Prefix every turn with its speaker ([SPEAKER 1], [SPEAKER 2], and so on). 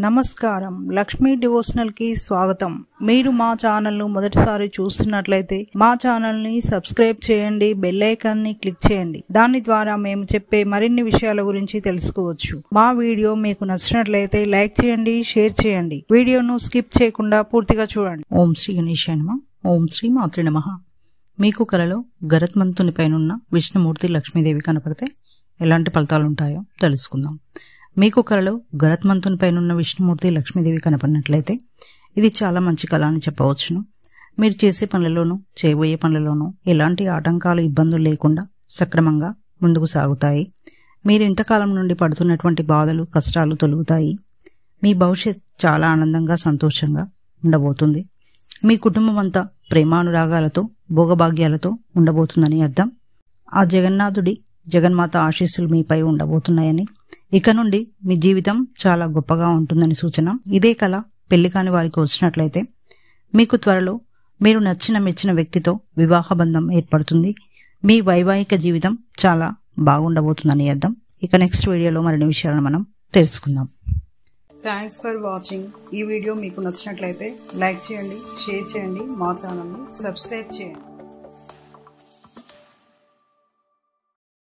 [SPEAKER 1] నమస్కారం, లక్ష్మీ డివోషనల్ కి స్వాగతం. మీరు మా ఛానల్ ను మొదటిసారి చూస్తున్నట్లయితే మా ఛానల్ ని సబ్స్క్రైబ్ చేయండి, బెల్ ఐకాన్ ని క్లిక్ చేయండి. దాని ద్వారా మేము చెప్పే మరిన్ని విషయాల గురించి తెలుసుకోవచ్చు. మా వీడియో మీకు నచ్చినట్లయితే లైక్ చేయండి, షేర్ చేయండి. వీడియోను స్కిప్ చేయకుండా పూర్తిగా చూడండి. ఓం శ్రీ గణేశాయ నమః. ఓం శ్రీ మాత్రే నమః. మీకు కలలో గరుత్మంతుని పైనున్న విష్ణుమూర్తి లక్ష్మీదేవి కనపడితే ఎలాంటి ఫలితాలు ఉంటాయో తెలుసుకుందాం. మీకు కలలో గరుత్మంతుని పైనున్న విష్ణుమూర్తి లక్ష్మీదేవి కనపడినట్లయితే ఇది చాలా మంచి కళ అని చెప్పవచ్చును. మీరు చేసే పనులలోనూ చేయబోయే పనులలోనూ ఎలాంటి ఆటంకాలు ఇబ్బందులు లేకుండా సక్రమంగా ముందుకు సాగుతాయి. మీరు ఇంతకాలం నుండి పడుతున్నటువంటి బాధలు కష్టాలు తొలగుతాయి. మీ భవిష్యత్ చాలా ఆనందంగా సంతోషంగా ఉండబోతుంది. మీ కుటుంబం అంతా ప్రేమానురాగాలతో భోగభాగ్యాలతో ఉండబోతుందని అర్థం. ఆ జగన్నాథుడి జగన్మాత ఆశీస్సులు మీపై ఉండబోతున్నాయని, ఇక నుండి మీ జీవితం చాలా గొప్పగా ఉంటుందని సూచన. ఇదే కళ పెళ్లి కాని వారికి వచ్చినట్లయితే మీకు త్వరలో మీరు నచ్చిన మెచ్చిన వ్యక్తితో వివాహ బంధం ఏర్పడుతుంది. మీ వైవాహిక జీవితం చాలా బాగుండబోతుందని అర్థం. ఇక నెక్స్ట్ వీడియోలో మరిన్ని విషయాలను మనం తెలుసుకుందాం. Thanks for watching. ఈ వీడియో మీకు నచ్చినట్లయితే లైక్ చేయండి, షేర్ చేయండి, మా ఛానల్ని సబ్స్క్రైబ్ చేయండి.